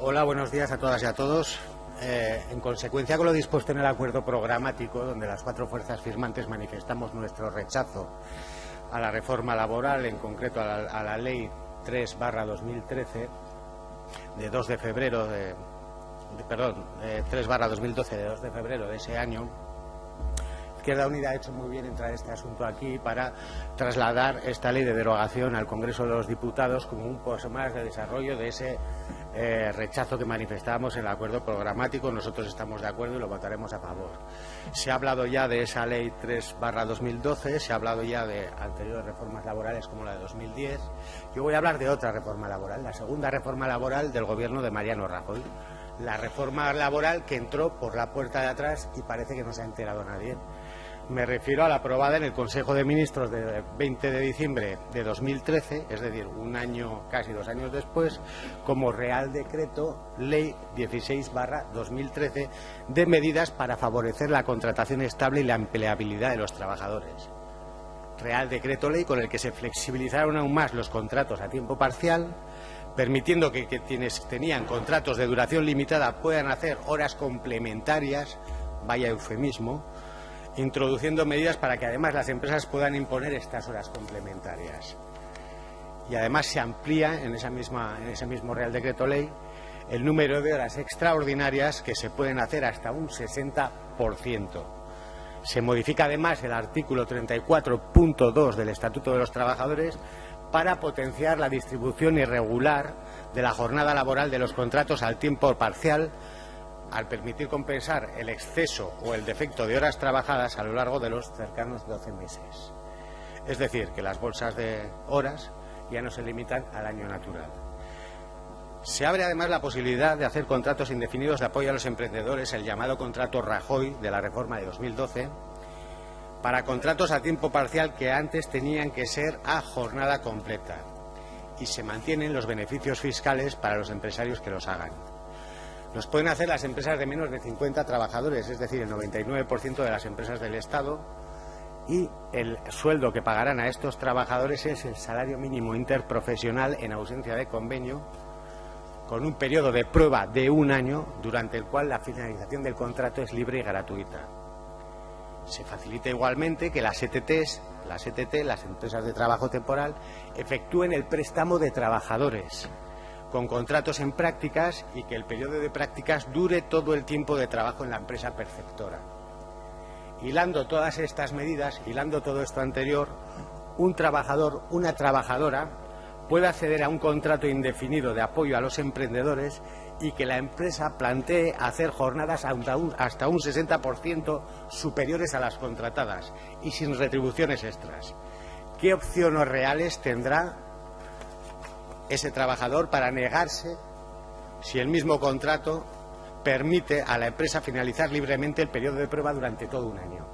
Hola, buenos días a todas y a todos. En consecuencia con lo dispuesto en el acuerdo programático, donde las cuatro fuerzas firmantes manifestamos nuestro rechazo a la reforma laboral, en concreto a la Ley 3/2013, de 2 de febrero de 3/2012, de 2 de febrero de ese año, Izquierda Unida ha hecho muy bien en traer este asunto aquí para trasladar esta ley de derogación al Congreso de los Diputados como un paso más de desarrollo de ese rechazo que manifestábamos en el acuerdo programático. Nosotros estamos de acuerdo y lo votaremos a favor. Se ha hablado ya de esa ley 3/2012, se ha hablado ya de anteriores reformas laborales como la de 2010. Yo voy a hablar de otra reforma laboral, la segunda reforma laboral del gobierno de Mariano Rajoy. La reforma laboral que entró por la puerta de atrás y parece que no se ha enterado nadie. Me refiero a la aprobada en el Consejo de Ministros del 20 de diciembre de 2013, es decir, un año, casi 2 años después, como Real Decreto Ley 16/2013 de medidas para favorecer la contratación estable y la empleabilidad de los trabajadores. Real Decreto Ley con el que se flexibilizaron aún más los contratos a tiempo parcial, permitiendo que quienes tenían contratos de duración limitada puedan hacer horas complementarias, vaya eufemismo, introduciendo medidas para que además las empresas puedan imponer estas horas complementarias. Y además se amplía en ese mismo Real Decreto Ley el número de horas extraordinarias que se pueden hacer hasta un 60%. Se modifica además el artículo 34.2 del Estatuto de los Trabajadores para potenciar la distribución irregular de la jornada laboral de los contratos al tiempo parcial, al permitir compensar el exceso o el defecto de horas trabajadas a lo largo de los cercanos 12 meses. Es decir, que las bolsas de horas ya no se limitan al año natural. Se abre además la posibilidad de hacer contratos indefinidos de apoyo a los emprendedores, el llamado contrato Rajoy de la reforma de 2012, para contratos a tiempo parcial que antes tenían que ser a jornada completa, y se mantienen los beneficios fiscales para los empresarios que los hagan. Los pueden hacer las empresas de menos de 50 trabajadores, es decir, el 99% de las empresas del Estado, y el sueldo que pagarán a estos trabajadores es el salario mínimo interprofesional en ausencia de convenio, con un periodo de prueba de 1 año, durante el cual la finalización del contrato es libre y gratuita. Se facilita igualmente que las ETT, las empresas de trabajo temporal, efectúen el préstamo de trabajadores con contratos en prácticas y que el periodo de prácticas dure todo el tiempo de trabajo en la empresa perceptora. Hilando todas estas medidas, hilando todo esto anterior, un trabajador, una trabajadora, puede acceder a un contrato indefinido de apoyo a los emprendedores y que la empresa plantee hacer jornadas hasta un 60% superiores a las contratadas y sin retribuciones extras. ¿Qué opciones reales tendrá ese trabajador para negarse si el mismo contrato permite a la empresa finalizar libremente el periodo de prueba durante todo 1 año?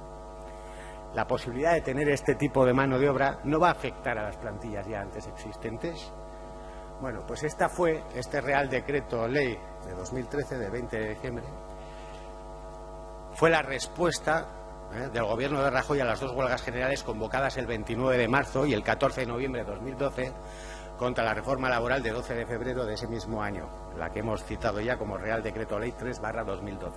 La posibilidad de tener este tipo de mano de obra no va a afectar a las plantillas ya antes existentes. Bueno, pues este Real Decreto Ley de 2013, de 20 de diciembre, fue la respuesta del gobierno de Rajoy a las 2 huelgas generales convocadas el 29 de marzo y el 14 de noviembre de 2012 contra la reforma laboral de 12 de febrero de ese mismo año, la que hemos citado ya como Real Decreto Ley 3/2012.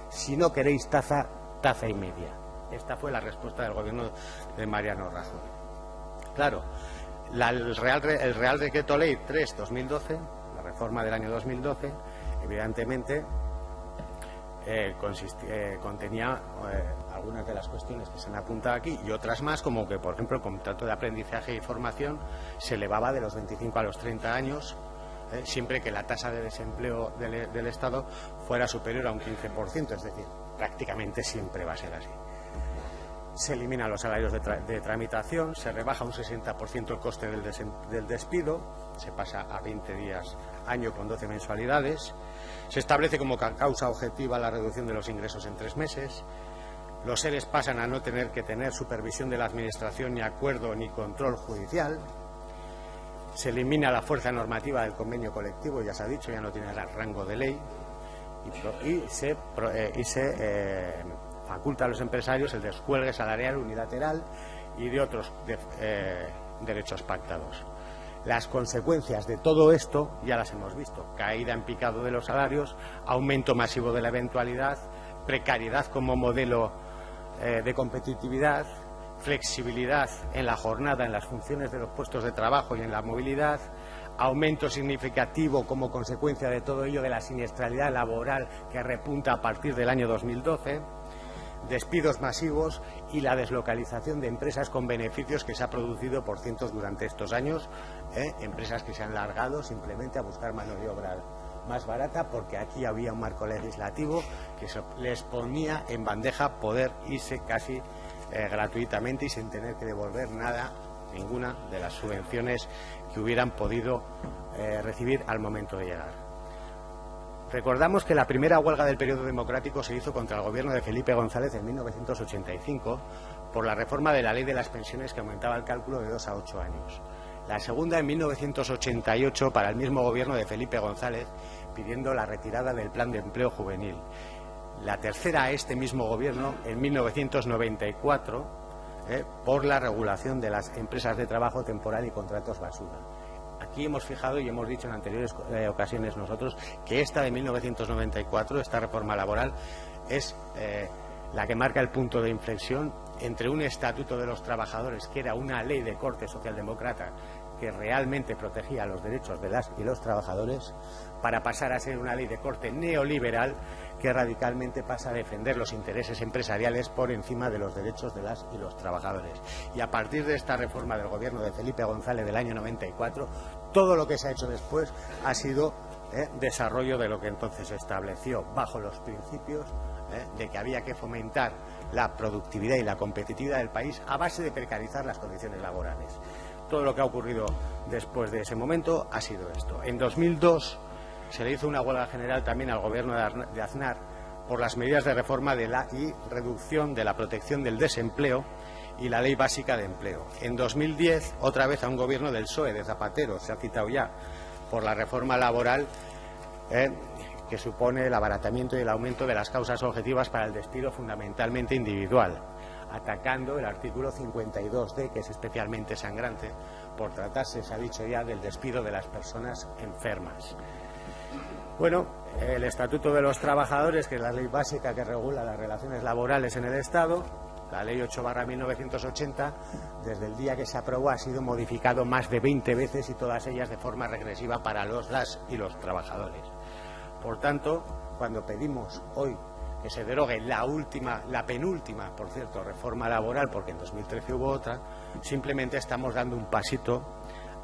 Si no queréis taza, taza y media. Esta fue la respuesta del gobierno de Mariano Rajoy. Claro, el Real Decreto Ley 3/2012, la reforma del año 2012, evidentemente contenía algunas de las cuestiones que se han apuntado aquí y otras más, como que, por ejemplo, el contrato de aprendizaje y formación se elevaba de los 25 a los 30 años, siempre que la tasa de desempleo del Estado fuera superior a un 15%, es decir, prácticamente siempre va a ser así. Se eliminan los salarios de tramitación, se rebaja un 60% el coste del despido, se pasa a 20 días año con 12 mensualidades, se establece como causa objetiva la reducción de los ingresos en 3 meses, los ERES pasan a no tener que tener supervisión de la Administración, ni acuerdo ni control judicial, se elimina la fuerza normativa del convenio colectivo, ya se ha dicho, ya no tiene rango de ley, y se faculta a los empresarios el descuelgue salarial unilateral y de otros derechos pactados. Las consecuencias de todo esto ya las hemos visto: caída en picado de los salarios, aumento masivo de la eventualidad, precariedad como modelo de competitividad, flexibilidad en la jornada, en las funciones de los puestos de trabajo y en la movilidad, aumento significativo como consecuencia de todo ello de la siniestralidad laboral que repunta a partir del año 2012, despidos masivos y la deslocalización de empresas con beneficios que se ha producido por cientos durante estos años, empresas que se han largado simplemente a buscar mano de obra más barata porque aquí había un marco legislativo que les ponía en bandeja poder irse casi gratuitamente y sin tener que devolver ninguna de las subvenciones que hubieran podido recibir al momento de llegar. Recordamos que la primera huelga del periodo democrático se hizo contra el gobierno de Felipe González en 1985 por la reforma de la ley de las pensiones que aumentaba el cálculo de 2 a 8 años. La segunda en 1988 para el mismo gobierno de Felipe González pidiendo la retirada del plan de empleo juvenil. La tercera a este mismo gobierno en 1994 por la regulación de las empresas de trabajo temporal y contratos basura. Aquí hemos fijado y hemos dicho en anteriores ocasiones nosotros que esta de 1994, esta reforma laboral, es la que marca el punto de inflexión entre un estatuto de los trabajadores, que era una ley de corte socialdemócrata que realmente protegía los derechos de las y los trabajadores, para pasar a ser una ley de corte neoliberal que radicalmente pasa a defender los intereses empresariales por encima de los derechos de las y los trabajadores. Y a partir de esta reforma del gobierno de Felipe González del año 94, todo lo que se ha hecho después ha sido desarrollo de lo que entonces se estableció bajo los principios de que había que fomentar la productividad y la competitividad del país a base de precarizar las condiciones laborales. Todo lo que ha ocurrido después de ese momento ha sido esto. En 2002 se le hizo una huelga general también al gobierno de Aznar por las medidas de reforma y reducción de la protección del desempleo y la ley básica de empleo. En 2010, otra vez a un gobierno del PSOE, de Zapatero, se ha citado ya, por la reforma laboral que supone el abaratamiento y el aumento de las causas objetivas para el despido fundamentalmente individual, atacando el artículo 52D, que es especialmente sangrante, por tratarse, se ha dicho ya, del despido de las personas enfermas. Bueno, el Estatuto de los Trabajadores, que es la ley básica que regula las relaciones laborales en el Estado, la Ley 8/1980, desde el día que se aprobó ha sido modificado más de 20 veces y todas ellas de forma regresiva para las y los trabajadores. Por tanto, cuando pedimos hoy que se derogue la penúltima, por cierto, reforma laboral, porque en 2013 hubo otra, simplemente estamos dando un pasito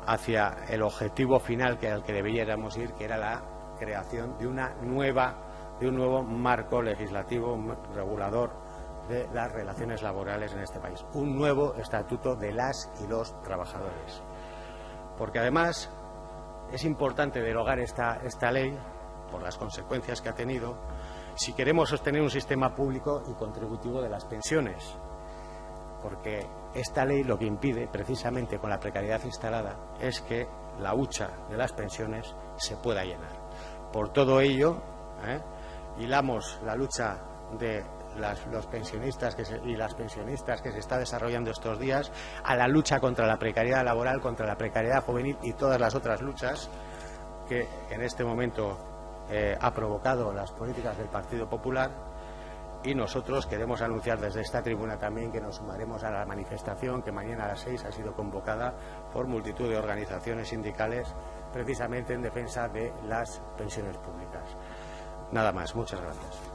hacia el objetivo final al que debiéramos ir, que era la creación de un nuevo marco legislativo regulador de las relaciones laborales en este país, un nuevo estatuto de las y los trabajadores. Porque además es importante derogar esta ley por las consecuencias que ha tenido si queremos sostener un sistema público y contributivo de las pensiones, porque esta ley lo que impide, precisamente con la precariedad instalada, es que la hucha de las pensiones se pueda llenar. Por todo ello, hilamos la lucha de los pensionistas y las pensionistas que se está desarrollando estos días a la lucha contra la precariedad laboral, contra la precariedad juvenil y todas las otras luchas que en este momento ha provocado las políticas del Partido Popular, y nosotros queremos anunciar desde esta tribuna también que nos sumaremos a la manifestación que mañana a las 6 ha sido convocada por multitud de organizaciones sindicales precisamente en defensa de las pensiones públicas. Nada más, muchas gracias.